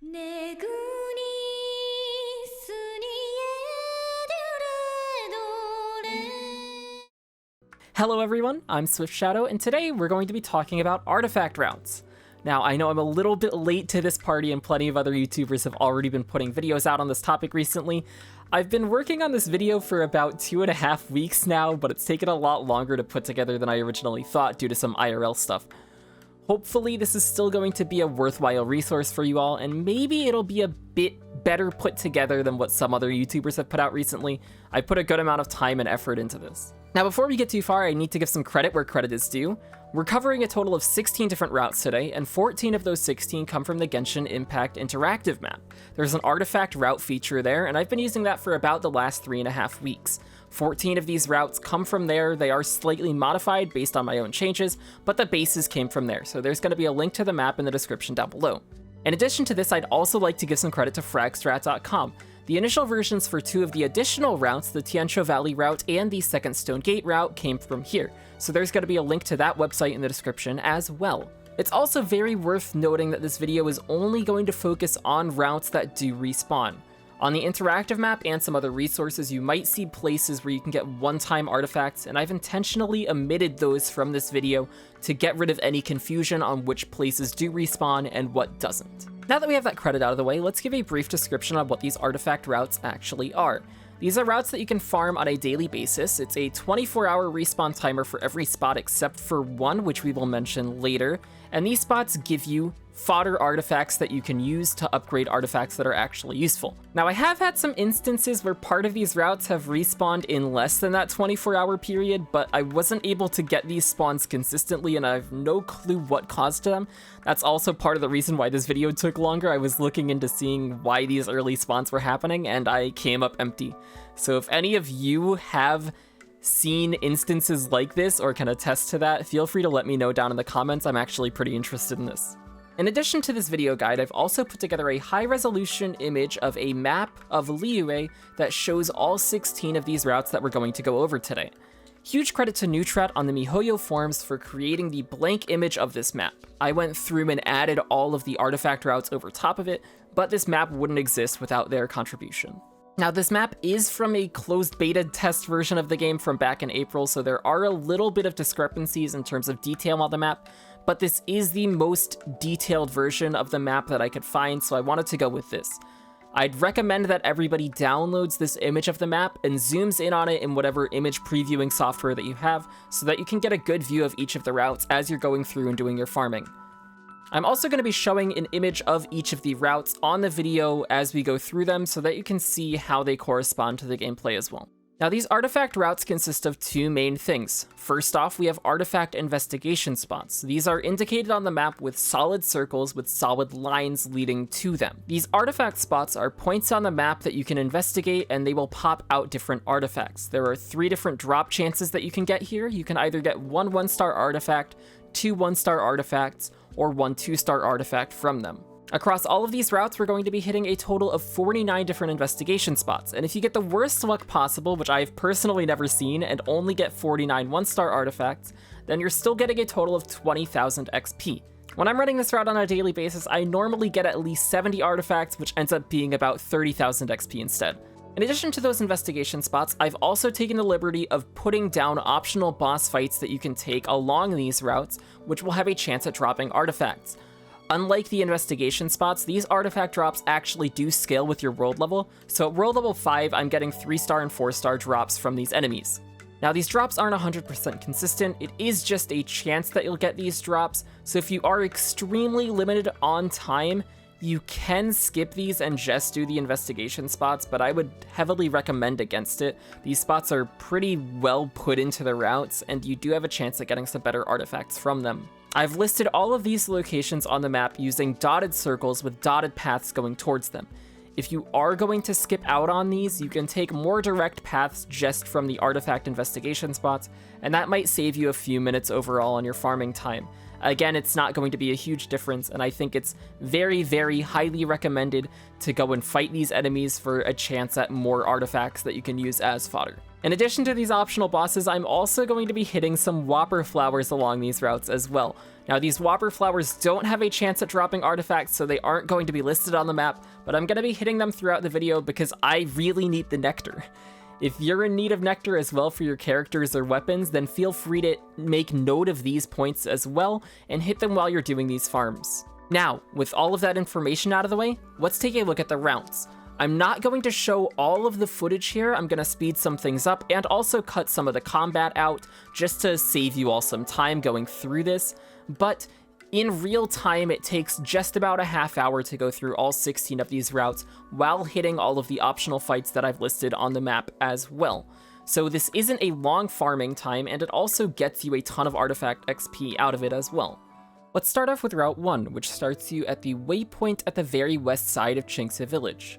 내 군이 Hello everyone, I'm Swift Shadow, and today we're going to be talking about artifact routes. Now, I know I'm a little bit late to this party and plenty of other YouTubers have already been putting videos out on this topic recently. I've been working on this video for about 2.5 weeks now, but it's taken a lot longer to put together than I originally thought due to some IRL stuff. Hopefully this is still going to be a worthwhile resource for you all, and maybe it'll be a bit better put together than what some other YouTubers have put out recently. I put a good amount of time and effort into this. Now before we get too far, I need to give some credit where credit is due. We're covering a total of 16 different routes today, and 14 of those 16 come from the Genshin Impact interactive map. There's an artifact route feature there, and I've been using that for about the last 3.5 weeks. 14 of these routes come from there. They are slightly modified based on my own changes, but the bases came from there, so there's going to be a link to the map in the description down below. In addition to this, I'd also like to give some credit to fragstrat.com. The initial versions for 2 of the additional routes, the Tiancho Valley route and the Second Stone Gate route, came from here, so there's going to be a link to that website in the description as well. It's also very worth noting that this video is only going to focus on routes that do respawn. On the interactive map and some other resources, you might see places where you can get one-time artifacts, and I've intentionally omitted those from this video to get rid of any confusion on which places do respawn and what doesn't. Now that we have that credit out of the way, let's give a brief description on what these artifact routes actually are. These are routes that you can farm on a daily basis. It's a 24-hour respawn timer for every spot except for one, which we will mention later, and these spots give you fodder artifacts that you can use to upgrade artifacts that are actually useful. Now, I have had some instances where part of these routes have respawned in less than that 24-hour period, but I wasn't able to get these spawns consistently and I have no clue what caused them. That's also part of the reason why this video took longer. I was looking into seeing why these early spawns were happening and I came up empty. So if any of you have seen instances like this or can attest to that, feel free to let me know down in the comments. I'm actually pretty interested in this. In addition to this video guide, I've also put together a high-resolution image of a map of Liyue that shows all 16 of these routes that we're going to go over today. Huge credit to Neutrat on the miHoYo forums for creating the blank image of this map. I went through and added all of the artifact routes over top of it, but this map wouldn't exist without their contribution. Now, this map is from a closed beta test version of the game from back in April, so there are a little bit of discrepancies in terms of detail on the map, but this is the most detailed version of the map that I could find, so I wanted to go with this. I'd recommend that everybody downloads this image of the map and zooms in on it in whatever image previewing software that you have, so that you can get a good view of each of the routes as you're going through and doing your farming. I'm also going to be showing an image of each of the routes on the video as we go through them so that you can see how they correspond to the gameplay as well. Now, these artifact routes consist of 2 main things. First off, we have artifact investigation spots. These are indicated on the map with solid circles with solid lines leading to them. These artifact spots are points on the map that you can investigate and they will pop out different artifacts. There are 3 different drop chances that you can get here. You can either get 1 1-star artifact, 2 1-star artifacts, or 1 2-star artifact from them. Across all of these routes, we're going to be hitting a total of 49 different investigation spots, and if you get the worst luck possible, which I've personally never seen, and only get 49 1-star artifacts, then you're still getting a total of 20,000 XP. When I'm running this route on a daily basis, I normally get at least 70 artifacts, which ends up being about 30,000 XP instead. In addition to those investigation spots, I've also taken the liberty of putting down optional boss fights that you can take along these routes, which will have a chance at dropping artifacts. Unlike the investigation spots, these artifact drops actually do scale with your world level, so at world level 5, I'm getting 3-star and 4-star drops from these enemies. Now, these drops aren't 100% consistent, it is just a chance that you'll get these drops, so if you are extremely limited on time, you can skip these and just do the investigation spots, but I would heavily recommend against it. These spots are pretty well put into the routes, and you do have a chance at getting some better artifacts from them. I've listed all of these locations on the map using dotted circles with dotted paths going towards them. If you are going to skip out on these, you can take more direct paths just from the artifact investigation spots, and that might save you a few minutes overall on your farming time. Again, it's not going to be a huge difference, and I think it's very, very highly recommended to go and fight these enemies for a chance at more artifacts that you can use as fodder. In addition to these optional bosses, I'm also going to be hitting some Whopper Flowers along these routes as well. Now, these Whopper Flowers don't have a chance at dropping artifacts, so they aren't going to be listed on the map, but I'm going to be hitting them throughout the video because I really need the nectar. If you're in need of nectar as well for your characters or weapons, then feel free to make note of these points as well and hit them while you're doing these farms. Now, with all of that information out of the way, let's take a look at the routes. I'm not going to show all of the footage here. I'm going to speed some things up and also cut some of the combat out just to save you all some time going through this. But in real time, it takes just about a half hour to go through all 16 of these routes while hitting all of the optional fights that I've listed on the map as well. So this isn't a long farming time, and it also gets you a ton of artifact XP out of it as well. Let's start off with Route 1, which starts you at the waypoint at the very west side of Chinksa Village.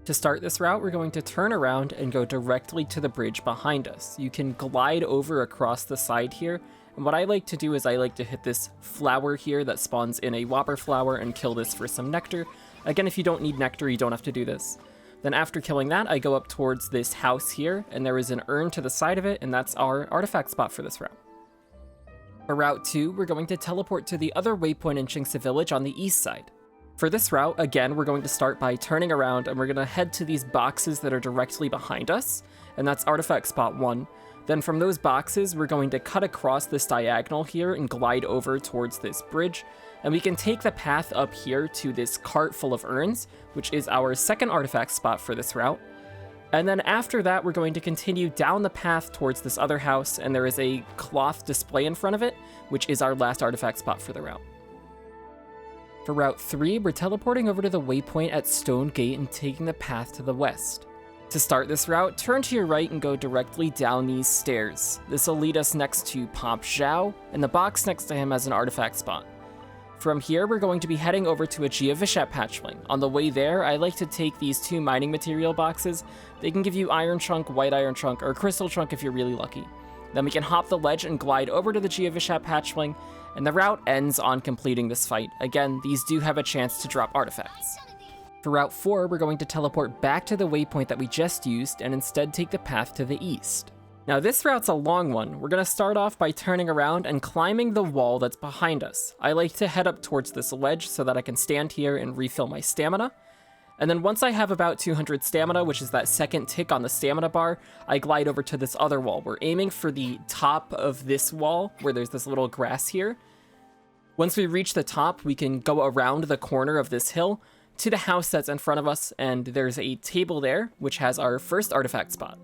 To start this route, we're going to turn around and go directly to the bridge behind us. You can glide over across the side here, and what I like to do is I like to hit this flower here that spawns in a Whopper Flower and kill this for some nectar. Again, if you don't need nectar, you don't have to do this. Then after killing that, I go up towards this house here, and there is an urn to the side of it, and that's our artifact spot for this route. For Route 2, we're going to teleport to the other waypoint in Chinksa Village on the east side. For this route, again, we're going to start by turning around, and we're going to head to these boxes that are directly behind us, and that's artifact spot 1. Then from those boxes, we're going to cut across this diagonal here and glide over towards this bridge, and we can take the path up here to this cart full of urns, which is our second artifact spot for this route. And then after that, we're going to continue down the path towards this other house, and there is a cloth display in front of it, which is our last artifact spot for the route. For Route 3, we're teleporting over to the waypoint at Stone Gate and taking the path to the west. To start this route, turn to your right and go directly down these stairs. This will lead us next to Pomp Zhao, and the box next to him has an artifact spot. From here, we're going to be heading over to a Geovishat patchling. On the way there, I like to take these 2 mining material boxes. They can give you Iron Chunk, White Iron Chunk, or Crystal Chunk if you're really lucky. Then we can hop the ledge and glide over to the Geovishat patchling, and the route ends on completing this fight. Again, these do have a chance to drop artifacts. For Route 4, we're going to teleport back to the waypoint that we just used and instead take the path to the east. Now this route's a long one. We're going to start off by turning around and climbing the wall that's behind us. I like to head up towards this ledge so that I can stand here and refill my stamina. And then once I have about 200 stamina, which is that second tick on the stamina bar, I glide over to this other wall. We're aiming for the top of this wall where there's this little grass here. Once we reach the top, we can go around the corner of this hill to the house that's in front of us, and there's a table there, which has our first artifact spot.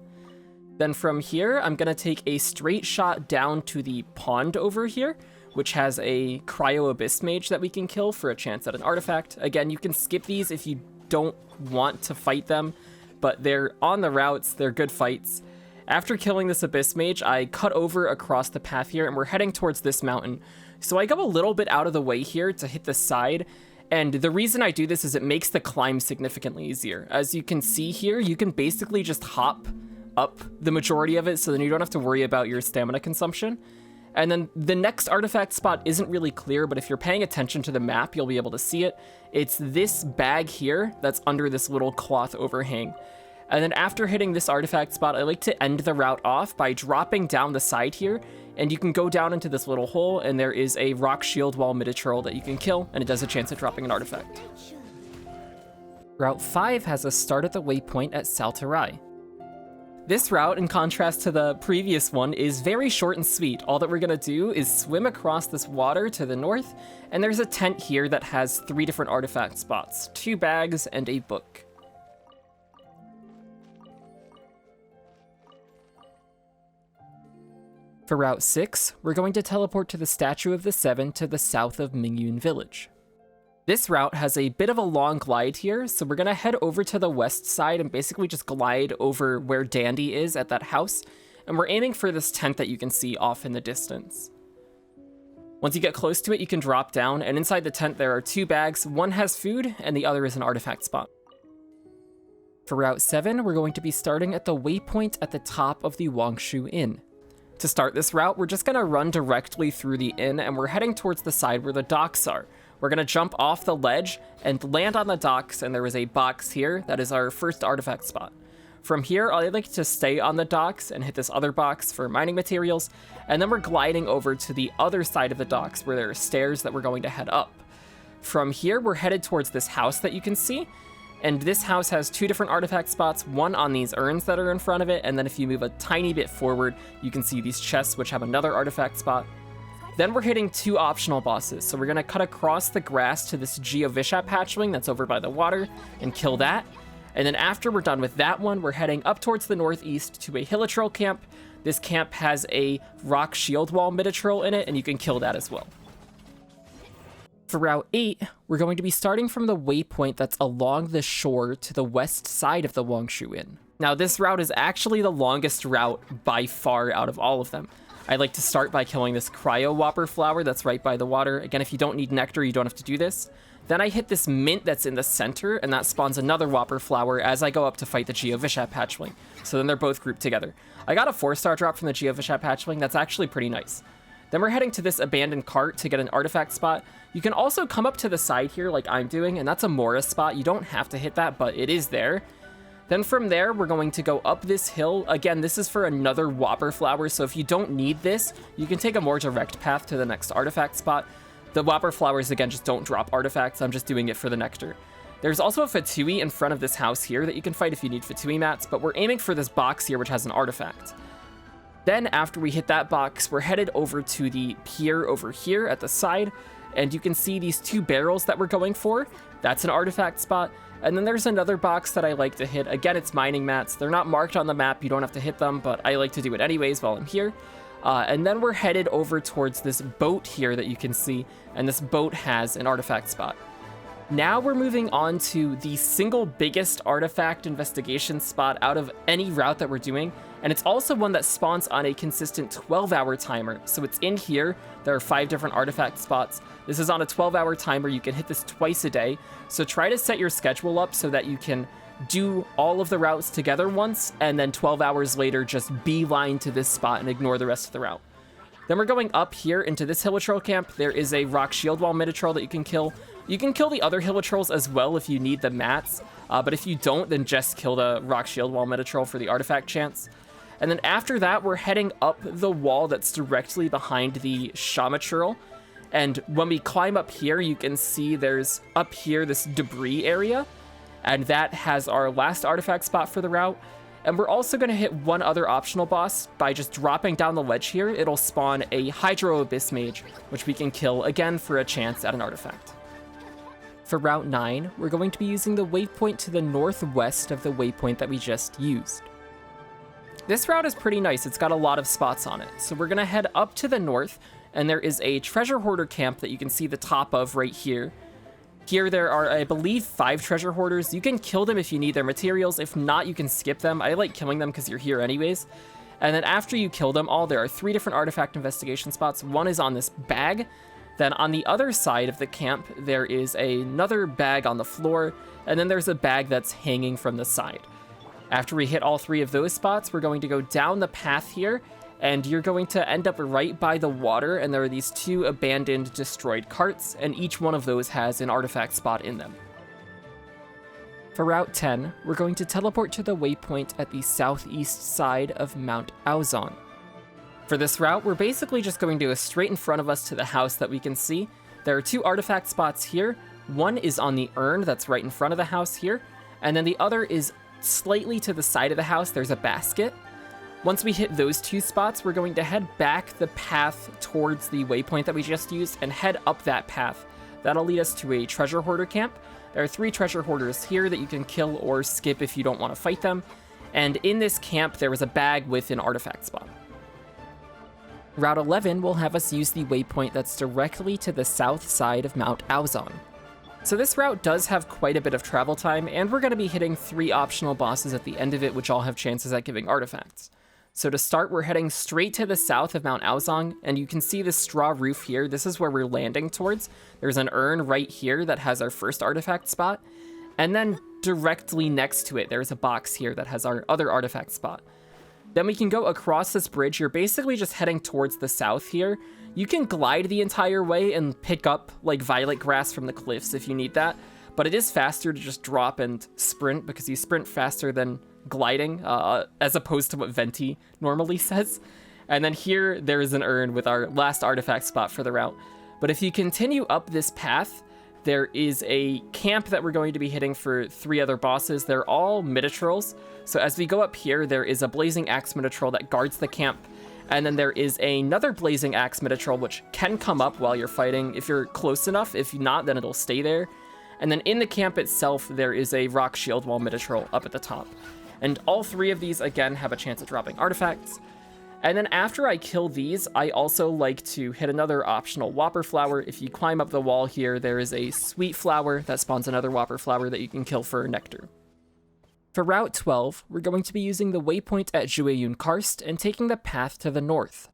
Then from here, I'm going to take a straight shot down to the pond over here, which has a Cryo Abyss Mage that we can kill for a chance at an artifact. Again, you can skip these if you don't want to fight them, but they're on the routes, they're good fights. After killing this Abyss Mage, I cut over across the path here, and we're heading towards this mountain. So I go a little bit out of the way here to hit the side, and the reason I do this is it makes the climb significantly easier. As you can see here, you can basically just hop up the majority of it, so then you don't have to worry about your stamina consumption. And then the next artifact spot isn't really clear, but if you're paying attention to the map, you'll be able to see it. It's this bag here that's under this little cloth overhang. And then after hitting this artifact spot, I like to end the route off by dropping down the side here, and you can go down into this little hole, and there is a rock shield wall mid-troll that you can kill, and it does a chance at dropping an artifact. Route 5 has us start at the waypoint at Saltarai. This route, in contrast to the previous one, is very short and sweet. All that we're gonna do is swim across this water to the north, and there's a tent here that has 3 different artifact spots, 2 bags, and a book. For Route 6, we're going to teleport to the Statue of the Seven to the south of Mingyun Village. This route has a bit of a long glide here, so we're going to head over to the west side and basically just glide over where Dandy is at that house, and we're aiming for this tent that you can see off in the distance. Once you get close to it, you can drop down, and inside the tent there are 2 bags. One has food, and the other is an artifact spot. For Route 7, we're going to be starting at the waypoint at the top of the Wangshu Inn. To start this route, we're just gonna run directly through the inn, and we're heading towards the side where the docks are. We're gonna jump off the ledge and land on the docks, and there is a box here that is our first artifact spot. From here, I like to stay on the docks and hit this other box for mining materials, and then we're gliding over to the other side of the docks where there are stairs that we're going to head up. From here, we're headed towards this house that you can see, and this house has two different artifact spots, one on these urns that are in front of it, and then if you move a tiny bit forward, you can see these chests which have another artifact spot. Then we're hitting two optional bosses, so we're gonna cut across the grass to this Geovishap hatchling that's over by the water and kill that. And then after we're done with that one, we're heading up towards the northeast to a Hilitrol camp. This camp has a rock shield wall Mitatrol in it, and you can kill that as well. For Route 8, we're going to be starting from the waypoint that's along the shore to the west side of the Wangshu Inn. Now this route is actually the longest route by far out of all of them. I like to start by killing this Cryo Whopper flower that's right by the water. Again, if you don't need nectar, you don't have to do this. Then I hit this mint that's in the center, and that spawns another Whopper flower as I go up to fight the Geovishap hatchling. So then they're both grouped together. I got a 4-star drop from the Geovishap hatchling. That's actually pretty nice. Then we're heading to this abandoned cart to get an artifact spot. You can also come up to the side here like I'm doing, and that's a Mora spot. You don't have to hit that, but it is there. Then from there, we're going to go up this hill. Again, this is for another Whopper flower, so if you don't need this, you can take a more direct path to the next artifact spot. The Whopper flowers, again, just don't drop artifacts. I'm just doing it for the nectar. There's also a Fatui in front of this house here that you can fight if you need Fatui mats, but we're aiming for this box here, which has an artifact. Then after we hit that box, we're headed over to the pier over here at the side, and you can see these two barrels that we're going for. That's an artifact spot. And then there's another box that I like to hit. Again, it's mining mats. They're not marked on the map. You don't have to hit them, but I like to do it anyways while I'm here. And then we're headed over towards this boat here that you can see, and this boat has an artifact spot. Now we're moving on to the single biggest artifact investigation spot out of any route that we're doing, and it's also one that spawns on a consistent 12-hour timer. So it's in here. There are 5 different artifact spots. This is on a 12-hour timer. You can hit this twice a day. So try to set your schedule up so that you can do all of the routes together once, and then 12 hours later just beeline to this spot and ignore the rest of the route. Then we're going up here into this Hilitrol camp. There is a rock shield wall Mitatrol that you can kill. You can kill the other Hilitrols as well if you need the mats, but if you don't, then just kill the rock shield wall Mitatrol for the artifact chance. And then after that, we're heading up the wall that's directly behind the Shamatrol. And when we climb up here, you can see there's up here this debris area, and that has our last artifact spot for the route. And we're also going to hit one other optional boss by just dropping down the ledge here. It'll spawn a Hydro Abyss Mage, which we can kill again for a chance at an artifact. For Route 9, we're going to be using the waypoint to the northwest of the waypoint that we just used. This route is pretty nice. It's got a lot of spots on it. So we're going to head up to the north, and there is a treasure hoarder camp that you can see the top of right here. Here there are, I believe, 5 treasure hoarders. You can kill them if you need their materials. If not, you can skip them. I like killing them because you're here anyways. And then after you kill them all, there are 3 different artifact investigation spots. One is on this bag. Then on the other side of the camp, there is another bag on the floor, and then there's a bag that's hanging from the side. After we hit all 3 of those spots, we're going to go down the path here, and you're going to end up right by the water, and there are these 2 abandoned, destroyed carts, and each one of those has an artifact spot in them. For Route 10, we're going to teleport to the waypoint at the southeast side of Mount Aozon. For this route, we're basically just going to go straight in front of us to the house that we can see. There are 2 artifact spots here. One is on the urn that's right in front of the house here, and then the other is slightly to the side of the house. There's a basket. Once we hit those 2 spots, we're going to head back the path towards the waypoint that we just used and head up that path. That'll lead us to a treasure hoarder camp. There are 3 treasure hoarders here that you can kill or skip if you don't want to fight them. And in this camp, there was a bag with an artifact spot. Route 11 will have us use the waypoint that's directly to the south side of Mount Aozon. So this route does have quite a bit of travel time, and we're going to be hitting 3 optional bosses at the end of it, which all have chances at giving artifacts. So to start, we're heading straight to the south of Mount Aozon, and you can see the straw roof here. This is where we're landing towards. There's an urn right here that has our first artifact spot, and then directly next to it, there's a box here that has our other artifact spot. Then we can go across this bridge. You're basically just heading towards the south here. You can glide the entire way and pick up like violet grass from the cliffs if you need that, but it is faster to just drop and sprint because you sprint faster than gliding, as opposed to what Venti normally says. And then here there is an urn with our last artifact spot for the route. But if you continue up this path, there is a camp that we're going to be hitting for 3 other bosses. They're all Minotaurs. So as we go up here, there is a Blazing Axe Minotaur that guards the camp. And then there is another Blazing Axe Minotaur, which can come up while you're fighting if you're close enough. If not, then it'll stay there. And then in the camp itself, there is a Rock Shield Wall Minotaur up at the top. And all 3 of these, again, have a chance at dropping artifacts. And then after I kill these, I also like to hit another optional Whopper Flower. If you climb up the wall here, there is a Sweet Flower that spawns another Whopper Flower that you can kill for Nectar. For Route 12, we're going to be using the waypoint at Jueyun Karst and taking the path to the north.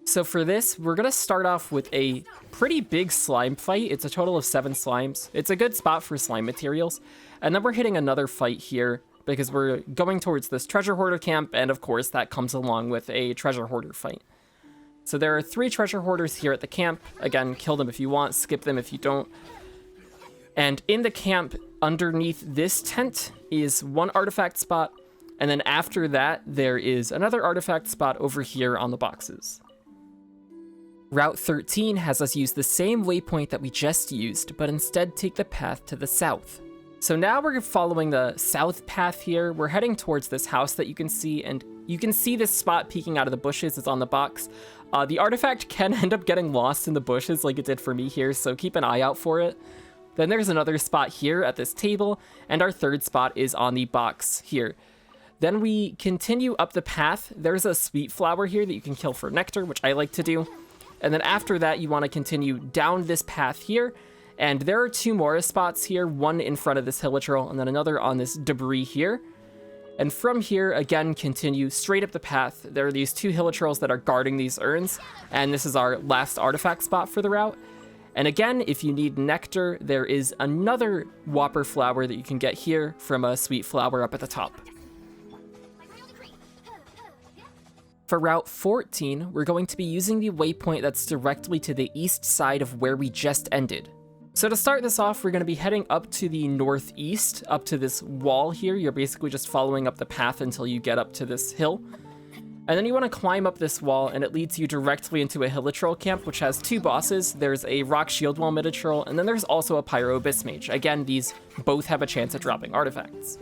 So for this, we're going to start off with a pretty big slime fight. It's a total of 7 slimes. It's a good spot for slime materials. And then we're hitting another fight here because we're going towards this treasure hoarder camp, and of course that comes along with a treasure hoarder fight. So there are 3 treasure hoarders here at the camp. Again, kill them if you want, skip them if you don't. And in the camp, underneath this tent is 1 artifact spot, and then after that, there is another artifact spot over here on the boxes. Route 13 has us use the same waypoint that we just used, but instead take the path to the south. So now we're following the south path here. We're heading towards this house that you can see, and you can see this spot peeking out of the bushes. It's on the box. The artifact can end up getting lost in the bushes like it did for me here, so keep an eye out for it. Then there's another spot here at this table, and our 3rd spot is on the box here. Then we continue up the path. There's a Sweet Flower here that you can kill for Nectar, which I like to do. And then after that, you want to continue down this path here. And there are 2 more spots here, one in front of this Hilichurl, and then another on this debris here. And from here, again, continue straight up the path. There are these 2 Hilichurls that are guarding these urns, and this is our last artifact spot for the route. And again, if you need Nectar, there is another Whopper Flower that you can get here from a Sweet Flower up at the top. For Route 14, we're going to be using the waypoint that's directly to the east side of where we just ended. So to start this off, we're going to be heading up to the northeast, up to this wall here. You're basically just following up the path until you get up to this hill. And then you want to climb up this wall, and it leads you directly into a Hilichurl camp, which has 2 bosses. There's a Rock Shield Wall Minotaur, and then there's also a Pyro Abyss Mage. Again, these both have a chance at dropping artifacts.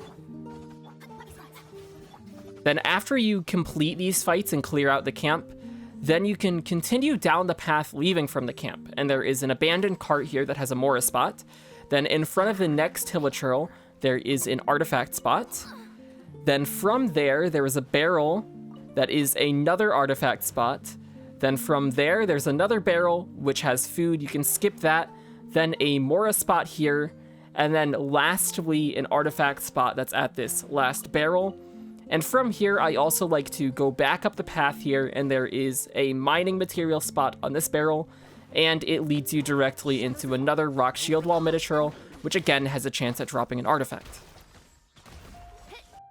Then after you complete these fights and clear out the camp, then you can continue down the path leaving from the camp, and there is an abandoned cart here that has a Mora spot. Then in front of the next Hilichurl, there is an artifact spot. Then from there, there is a barrel that is another artifact spot. Then from there, there's another barrel which has food. You can skip that. Then a Mora spot here, and then lastly, an artifact spot that's at this last barrel. And from here, I also like to go back up the path here, and there is a mining material spot on this barrel, and it leads you directly into another Rock Shield Wall Minotaur, which again has a chance at dropping an artifact.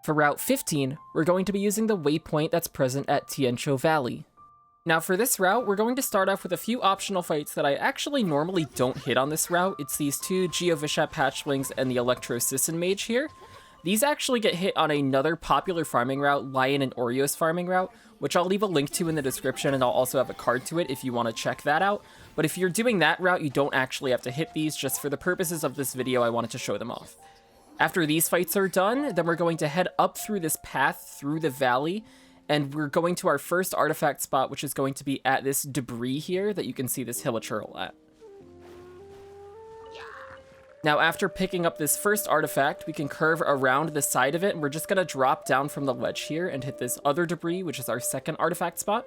For Route 15, we're going to be using the waypoint that's present at Tiancho Valley. Now for this route, we're going to start off with a few optional fights that I actually normally don't hit on this route. It's these 2 Geovishap Hatchlings and the Electro Sisson Mage here. These actually get hit on another popular farming route, Lion and Oreos farming route, which I'll leave a link to in the description, and I'll also have a card to it if you want to check that out. But if you're doing that route, you don't actually have to hit these. Just for the purposes of this video, I wanted to show them off. After these fights are done, then we're going to head up through this path through the valley, and we're going to our first artifact spot, which is going to be at this debris here that you can see this Hilichurl at. Now, after picking up this first artifact, we can curve around the side of it, and we're just going to drop down from the ledge here and hit this other debris, which is our second artifact spot.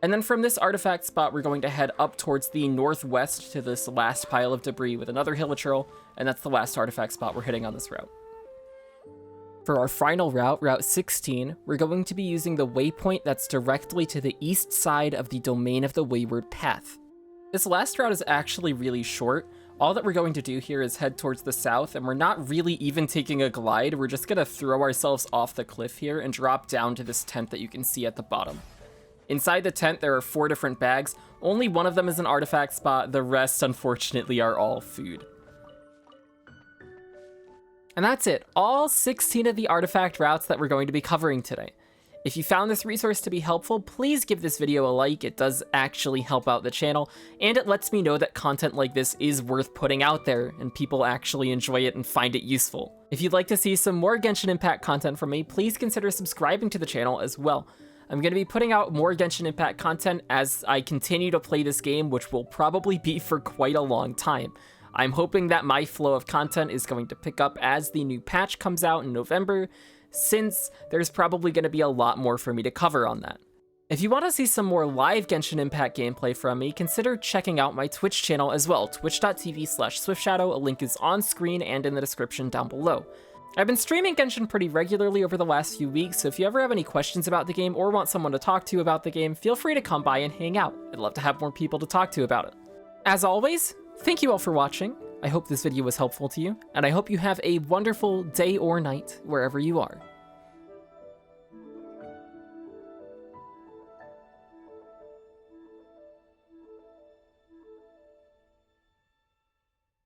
And then from this artifact spot, we're going to head up towards the northwest to this last pile of debris with another Hilichurl, and that's the last artifact spot we're hitting on this route. For our final route, Route 16, we're going to be using the waypoint that's directly to the east side of the Domain of the Wayward Path. This last route is actually really short. All that we're going to do here is head towards the south, and we're not really even taking a glide. We're just gonna throw ourselves off the cliff here and drop down to this tent that you can see at the bottom. Inside the tent, there are 4 different bags. Only one of them is an artifact spot. The rest, unfortunately, are all food. And that's it, all 16 of the artifact routes that we're going to be covering today. If you found this resource to be helpful, please give this video a like. It does actually help out the channel, and it lets me know that content like this is worth putting out there, and people actually enjoy it and find it useful. If you'd like to see some more Genshin Impact content from me, please consider subscribing to the channel as well. I'm going to be putting out more Genshin Impact content as I continue to play this game, which will probably be for quite a long time. I'm hoping that my flow of content is going to pick up as the new patch comes out in November, since there's probably going to be a lot more for me to cover on that. If you want to see some more live Genshin Impact gameplay from me, consider checking out my Twitch channel as well, twitch.tv/swiftshadow. A link is on screen and in the description down below. I've been streaming Genshin pretty regularly over the last few weeks, so if you ever have any questions about the game or want someone to talk to about the game, feel free to come by and hang out. I'd love to have more people to talk to about it. As always, thank you all for watching. I hope this video was helpful to you, and I hope you have a wonderful day or night wherever you are.